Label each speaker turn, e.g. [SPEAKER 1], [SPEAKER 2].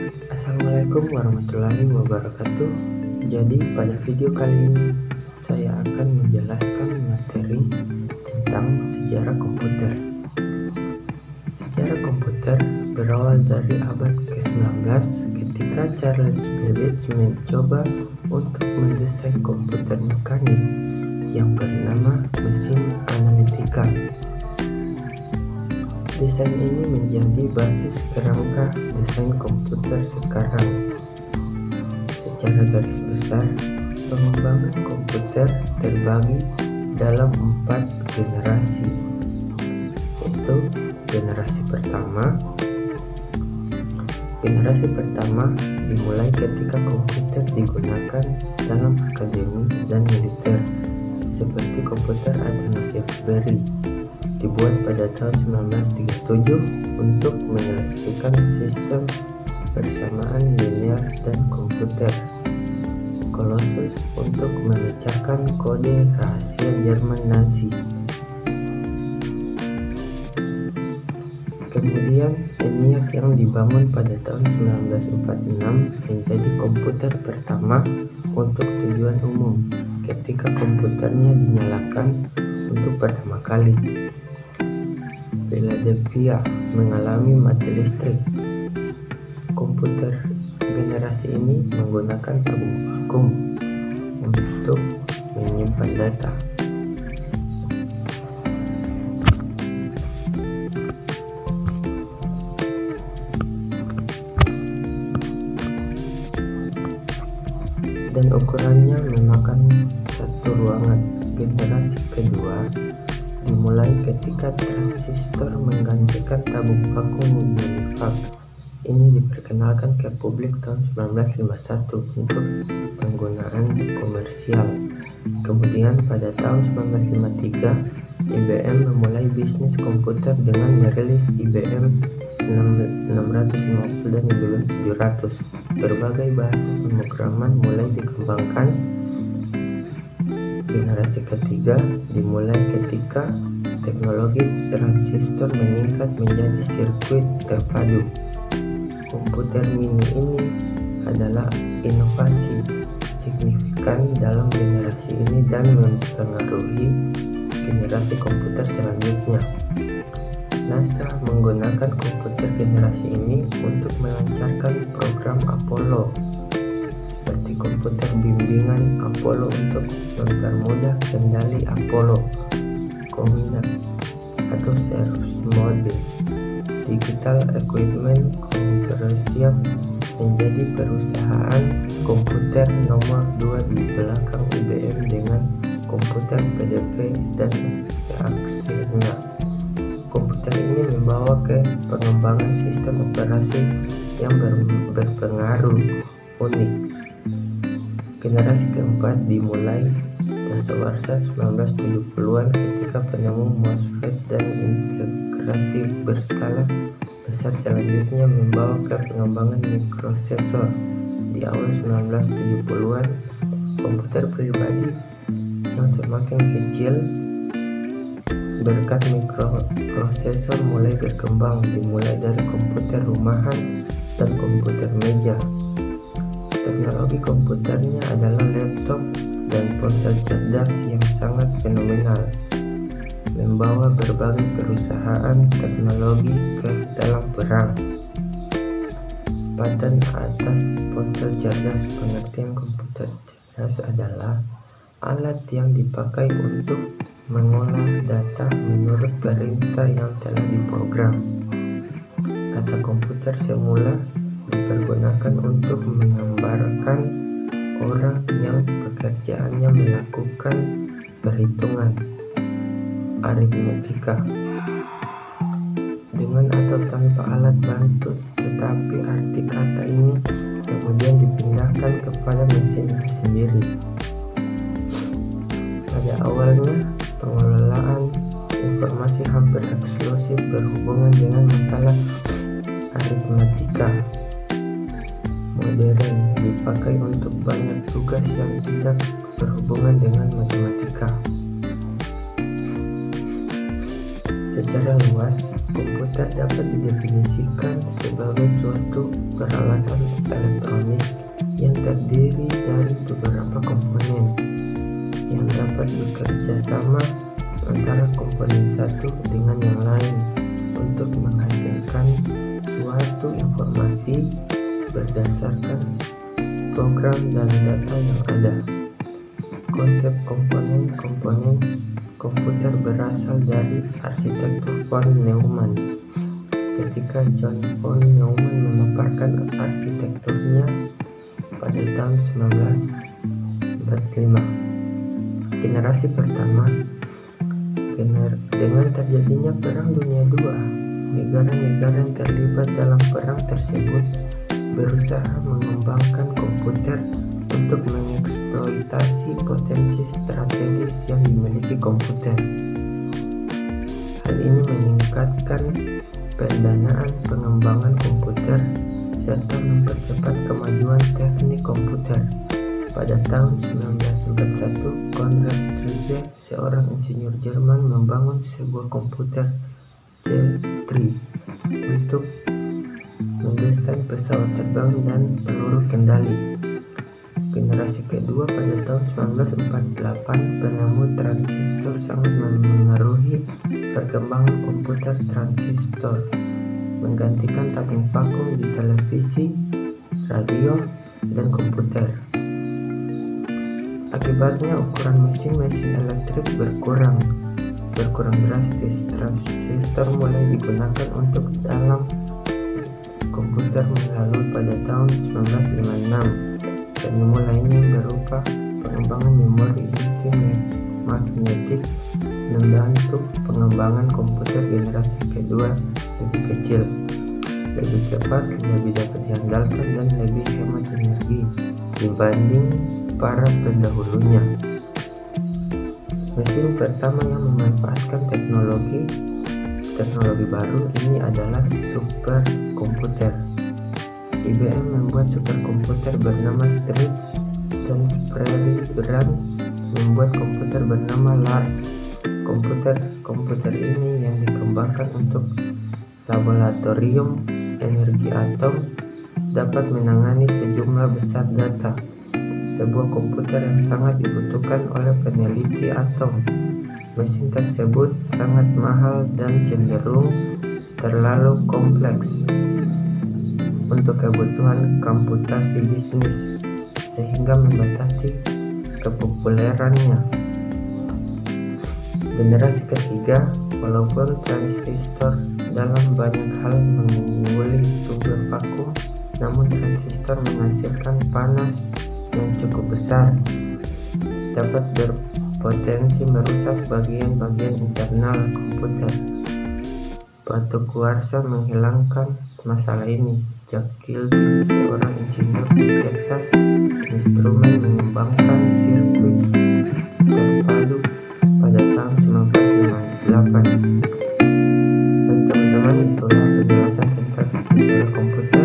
[SPEAKER 1] Assalamualaikum warahmatullahi wabarakatuh. Jadi pada video kali ini saya akan menjelaskan materi tentang sejarah komputer. Sejarah komputer berawal dari abad ke-19 ketika Charles Babbage mencoba untuk mendesain komputer mekanik yang bernama mesin analitika. Desain ini menjadi basis kerangka desain komputer sekarang. Secara garis besar, pengembangan komputer terbagi dalam 4 generasi, yaitu generasi pertama. Generasi pertama dimulai ketika komputer digunakan dalam akademi dan militer, seperti komputer Athenaeus Berry, dibuat pada tahun 1937 untuk menyelesaikan sistem persamaan linear dan komputer. Colossus untuk memecahkan kode rahasia Jerman Nazi. Kemudian ENIAC yang dibangun pada tahun 1946 menjadi komputer pertama untuk tujuan umum ketika komputernya dinyalakan untuk pertama kali. Philadelphia mengalami mati listrik. Komputer generasi ini menggunakan tabung vakum untuk menyimpan data. Dan ukurannya memakan satu ruangan. Generasi kedua dimulai ketika transistor menggantikan tabung vakum UNIVAC. Ini diperkenalkan ke publik tahun 1951 untuk penggunaan komersial. Kemudian pada tahun 1953, IBM memulai bisnis komputer dengan merilis IBM 650 dan IBM 700. Berbagai bahasa pemrograman mulai dikembangkan. Generasi ketiga dimulai ketika teknologi transistor meningkat menjadi sirkuit terpadu. Komputer mini ini adalah inovasi signifikan dalam generasi ini dan mempengaruhi generasi komputer selanjutnya. NASA menggunakan komputer generasi ini untuk melancarkan program Apollo, seperti komputer bimbingan Apollo untuk mempermudah kendali Apollo, Command atau Service Mode. Digital Equipment Corporation menjadi perusahaan komputer nomor 2 di belakang IBM dengan komputer PDP dan reaksinya. Komputer ini membawa ke pengembangan sistem operasi yang berpengaruh unik. Generasi keempat dimulai dasawarsa 1970-an ketika penemu MOSFET dan integrasi berskala besar selanjutnya membawa ke pengembangan mikroprosesor. Di awal 1970-an, komputer pribadi yang semakin kecil berkat mikroprosesor mulai berkembang, dimulai dari komputer rumahan dan komputer meja. Teknologi komputernya adalah laptop dan ponsel cerdas yang sangat fenomenal, membawa berbagai perusahaan teknologi ke dalam perang. Paten atas ponsel cerdas. Pengertian komputer cerdas adalah alat yang dipakai untuk mengolah data menurut perintah yang telah diprogram. Kata komputer semula dipergunakan untuk menggambarkan orang yang pekerjaannya melakukan perhitungan aritmetika dengan atau tanpa alat bantu, tetapi arti kata ini kemudian dipindahkan kepada mesin itu sendiri. Pada awalnya, pengelolaan informasi hampir eksklusif berhubungan dengan masalah aritmetika. Modern dipakai untuk banyak tugas yang tidak berhubungan dengan matematika. Secara luas, Komputer dapat didefinisikan sebagai suatu peralatan elektronik yang terdiri dari beberapa komponen yang dapat bekerja sama antara komponen satu dengan yang lain untuk menghasilkan suatu informasi berdasarkan program dan data yang ada. Konsep komponen-komponen komputer berasal dari arsitektur von Neumann. Ketika John von Neumann memaparkan arsitekturnya pada tahun 1945. Generasi pertama, dengan terjadinya Perang Dunia II, negara-negara yang terlibat dalam perang tersebut berusaha mengembangkan komputer untuk mengeksploitasi potensi strategis yang dimiliki komputer. Hal ini meningkatkan pendanaan pengembangan komputer serta mempercepat kemajuan teknik komputer. Pada tahun 1941, Konrad Zuse, seorang insinyur Jerman, membangun sebuah komputer C3 untuk mendesain pesawat terbang dan peluru kendali. Generasi kedua pada tahun 1948, penemu transistor sangat memengaruhi perkembangan komputer transistor, menggantikan tabung vakum di televisi, radio, dan komputer. Akibatnya ukuran mesin-mesin elektrik berkurang drastis. Transistor mulai digunakan untuk dalam komputer melalui pada tahun 1956. Penemu lainnya berupa pengembangan memori inti magnetik membantu pengembangan komputer generasi kedua lebih kecil, lebih cepat, lebih dapat diandalkan, dan lebih hemat energi dibanding para pendahulunya. Mesin pertama yang memanfaatkan teknologi baru ini adalah superkomputer. IBM membuat superkomputer bernama Stritch dan Prairie Brand membuat komputer bernama Large. Komputer ini yang dikembangkan untuk laboratorium energi atom dapat menangani sejumlah besar data. Sebuah komputer yang sangat dibutuhkan oleh peneliti atom. Mesin tersebut sangat mahal dan cenderung terlalu kompleks untuk kebutuhan komputasi bisnis, sehingga membatasi kepopulerannya. Generasi ketiga, walaupun transistor dalam banyak hal mengungguli sumber vakum, namun transistor menghasilkan panas yang cukup besar, dapat berpotensi merusak bagian-bagian internal komputer. Batu kuarsa menghilangkan masalah ini. Jack Kilby, seorang insinyur di Texas Instruments, mengembangkan sirkuit terpadu pada tahun 1958. Dan teman-teman, itulah penjelasan tentang sejarah komputer.